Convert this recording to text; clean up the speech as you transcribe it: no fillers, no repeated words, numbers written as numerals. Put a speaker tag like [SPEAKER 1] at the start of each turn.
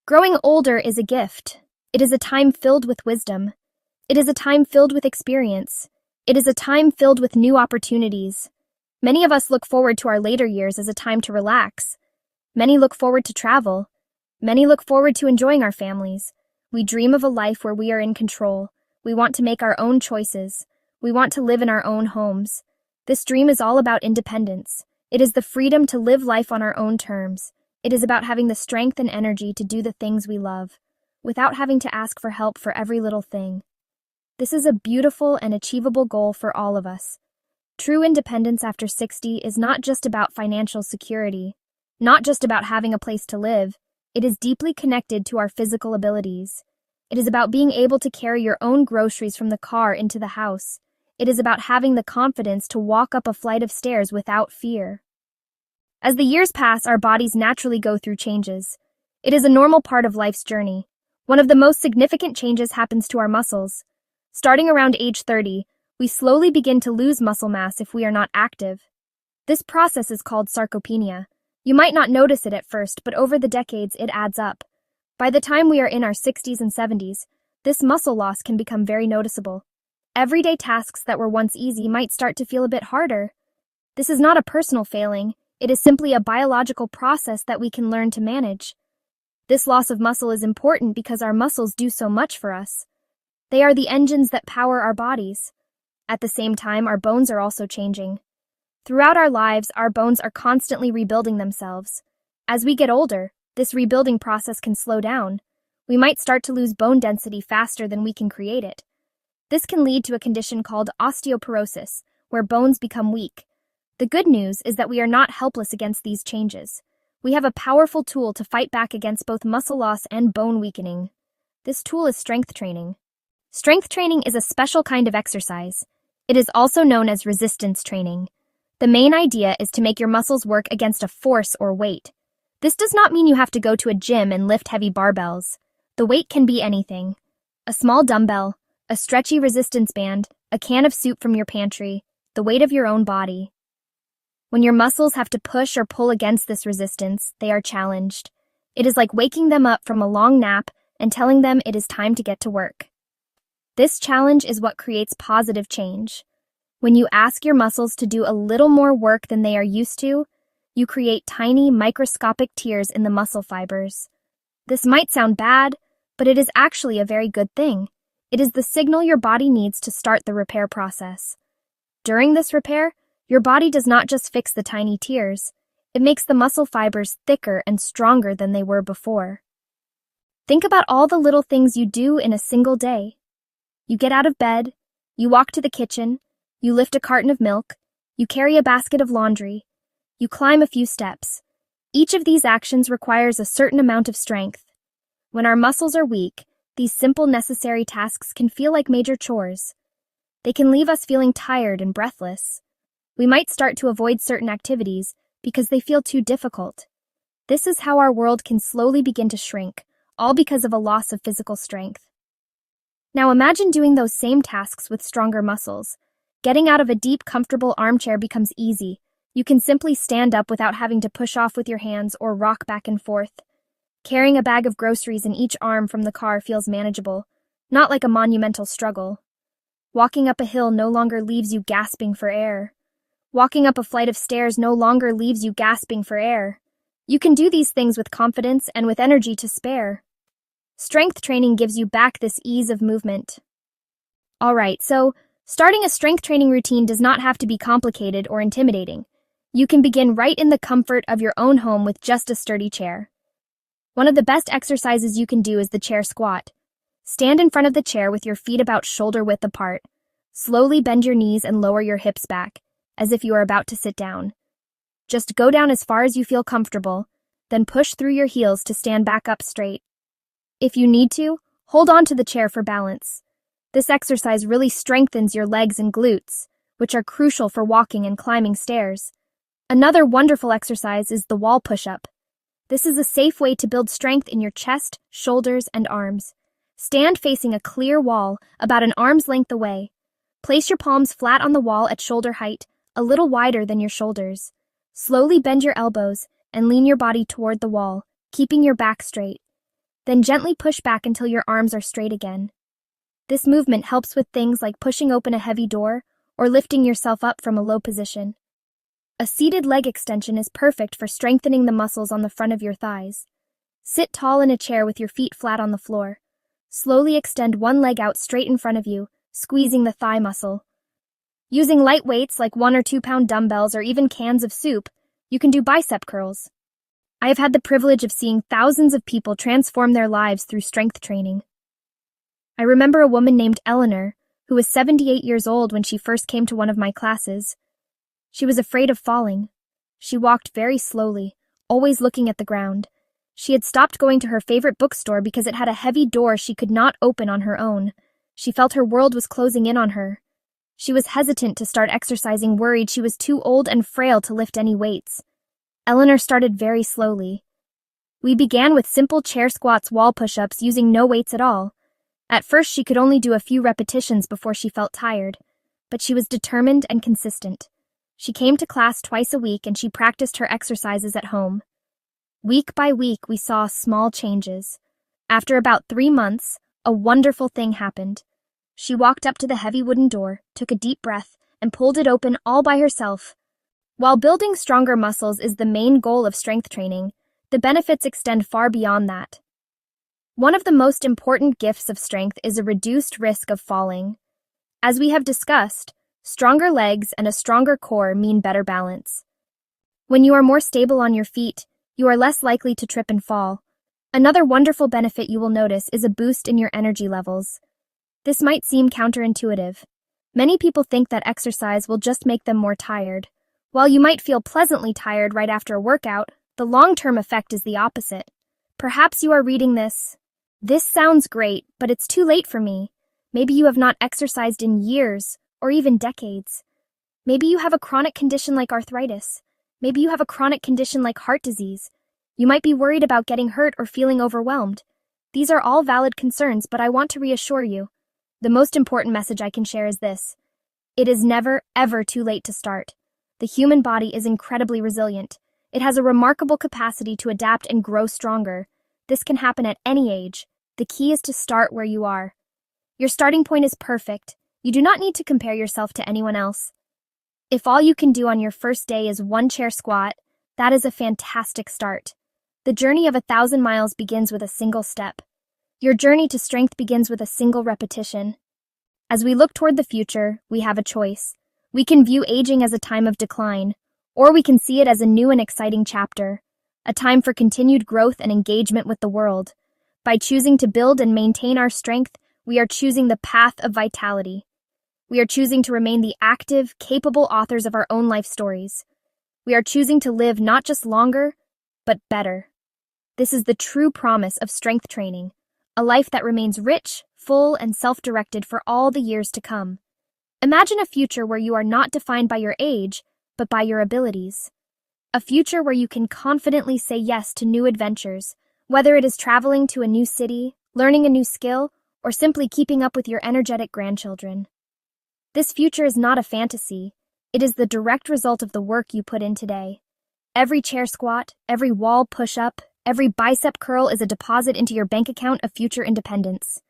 [SPEAKER 1] Growing older is a gift. It is a time filled with wisdom. It is a time filled with experience. It is a time filled with new opportunities. Many of us look forward to our later years as a time to relax. Many look forward to travel. Many look forward to enjoying our families. We dream of a life where we are in control. We want to make our own choices. We want to live in our own homes. This dream is all about independence. It is the freedom to live life on our own terms. It is about having the strength and energy to do the things we love, without having to ask for help for every little thing. This is a beautiful and achievable goal for all of us. True independence after 60 is not just about financial security, not just about having a place to live. It is deeply connected to our physical abilities. It is about being able to carry your own groceries from the car into the house. It is about having the confidence to walk up a flight of stairs without fear. As the years pass, our bodies naturally go through changes. It is a normal part of life's journey. One of the most significant changes happens to our muscles. Starting around age 30, we slowly begin to lose muscle mass if we are not active. This process is called sarcopenia. You might not notice it at first, but over the decades, it adds up. By the time we are in our 60s and 70s, this muscle loss can become very noticeable. Everyday tasks that were once easy might start to feel a bit harder. This is not a personal failing. It is simply a biological process that we can learn to manage. This loss of muscle is important because our muscles do so much for us. They are the engines that power our bodies. At the same time, our bones are also changing. Throughout our lives, our bones are constantly rebuilding themselves. As we get older, this rebuilding process can slow down. We might start to lose bone density faster than we can create it. This can lead to a condition called osteoporosis, where bones become weak. The good news is that we are not helpless against these changes. We have a powerful tool to fight back against both muscle loss and bone weakening. This tool is strength training. Strength training is a special kind of exercise. It is also known as resistance training. The main idea is to make your muscles work against a force or weight. This does not mean you have to go to a gym and lift heavy barbells. The weight can be anything. A small dumbbell, a stretchy resistance band, a can of soup from your pantry, the weight of your own body. When your muscles have to push or pull against this resistance, they are challenged. It is like waking them up from a long nap and telling them it is time to get to work. This challenge is what creates positive change. When you ask your muscles to do a little more work than they are used to, you create tiny, microscopic tears in the muscle fibers. This might sound bad, but it is actually a very good thing. It is the signal your body needs to start the repair process. During this repair, your body does not just fix the tiny tears, it makes the muscle fibers thicker and stronger than they were before. Think about all the little things you do in a single day. You get out of bed, you walk to the kitchen, you lift a carton of milk, you carry a basket of laundry, you climb a few steps. Each of these actions requires a certain amount of strength. When our muscles are weak, these simple necessary tasks can feel like major chores. They can leave us feeling tired and breathless. We might start to avoid certain activities because they feel too difficult. This is how our world can slowly begin to shrink, all because of a loss of physical strength. Now imagine doing those same tasks with stronger muscles. Getting out of a deep, comfortable armchair becomes easy. You can simply stand up without having to push off with your hands or rock back and forth. Carrying a bag of groceries in each arm from the car feels manageable, not like a monumental struggle. Walking up a hill no longer leaves you gasping for air. Walking up a flight of stairs no longer leaves you gasping for air. You can do these things with confidence and with energy to spare. Strength training gives you back this ease of movement. Alright, so starting a strength training routine does not have to be complicated or intimidating. You can begin right in the comfort of your own home with just a sturdy chair. One of the best exercises you can do is the chair squat. Stand in front of the chair with your feet about shoulder width apart. Slowly bend your knees and lower your hips back, as if you are about to sit down. Just go down as far as you feel comfortable, then push through your heels to stand back up straight. If you need to, hold on to the chair for balance. This exercise really strengthens your legs and glutes, which are crucial for walking and climbing stairs. Another wonderful exercise is the wall push-up. This is a safe way to build strength in your chest, shoulders, and arms. Stand facing a clear wall about an arm's length away. Place your palms flat on the wall at shoulder height, a little wider than your shoulders. Slowly bend your elbows and lean your body toward the wall, keeping your back straight. Then gently push back until your arms are straight again. This movement helps with things like pushing open a heavy door or lifting yourself up from a low position. A seated leg extension is perfect for strengthening the muscles on the front of your thighs. Sit tall in a chair with your feet flat on the floor. Slowly extend one leg out straight in front of you, squeezing the thigh muscle. Using light weights like 1 or 2 pound dumbbells or even cans of soup, you can do bicep curls. I have had the privilege of seeing thousands of people transform their lives through strength training. I remember a woman named Eleanor, who was 78 years old when she first came to one of my classes. She was afraid of falling. She walked very slowly, always looking at the ground. She had stopped going to her favorite bookstore because it had a heavy door she could not open on her own. She felt her world was closing in on her. She was hesitant to start exercising, worried she was too old and frail to lift any weights. Eleanor started very slowly. We began with simple chair squats, wall push-ups, using no weights at all. At first, she could only do a few repetitions before she felt tired, but she was determined and consistent. She came to class twice a week and she practiced her exercises at home. Week by week, we saw small changes. After about 3 months, a wonderful thing happened. She walked up to the heavy wooden door, took a deep breath, and pulled it open all by herself. While building stronger muscles is the main goal of strength training, the benefits extend far beyond that. One of the most important gifts of strength is a reduced risk of falling. As we have discussed, stronger legs and a stronger core mean better balance. When you are more stable on your feet, you are less likely to trip and fall. Another wonderful benefit you will notice is a boost in your energy levels. This might seem counterintuitive. Many people think that exercise will just make them more tired. While you might feel pleasantly tired right after a workout, the long-term effect is the opposite. Perhaps you are reading this. This sounds great, but it's too late for me. Maybe you have not exercised in years, or even decades. Maybe you have a chronic condition like arthritis. Maybe you have a chronic condition like heart disease. You might be worried about getting hurt or feeling overwhelmed. These are all valid concerns, but I want to reassure you. The most important message I can share is this. It is never, ever too late to start. The human body is incredibly resilient. It has a remarkable capacity to adapt and grow stronger. This can happen at any age. The key is to start where you are. Your starting point is perfect. You do not need to compare yourself to anyone else. If all you can do on your first day is 1 chair squat, that is a fantastic start. The journey of 1,000 miles begins with a single step. Your journey to strength begins with a single repetition. As we look toward the future, we have a choice. We can view aging as a time of decline, or we can see it as a new and exciting chapter, a time for continued growth and engagement with the world. By choosing to build and maintain our strength, we are choosing the path of vitality. We are choosing to remain the active, capable authors of our own life stories. We are choosing to live not just longer, but better. This is the true promise of strength training, a life that remains rich, full, and self-directed for all the years to come. Imagine a future where you are not defined by your age, but by your abilities. A future where you can confidently say yes to new adventures, whether it is traveling to a new city, learning a new skill, or simply keeping up with your energetic grandchildren. This future is not a fantasy. It is the direct result of the work you put in today. Every chair squat, every wall push-up, every bicep curl is a deposit into your bank account of future independence.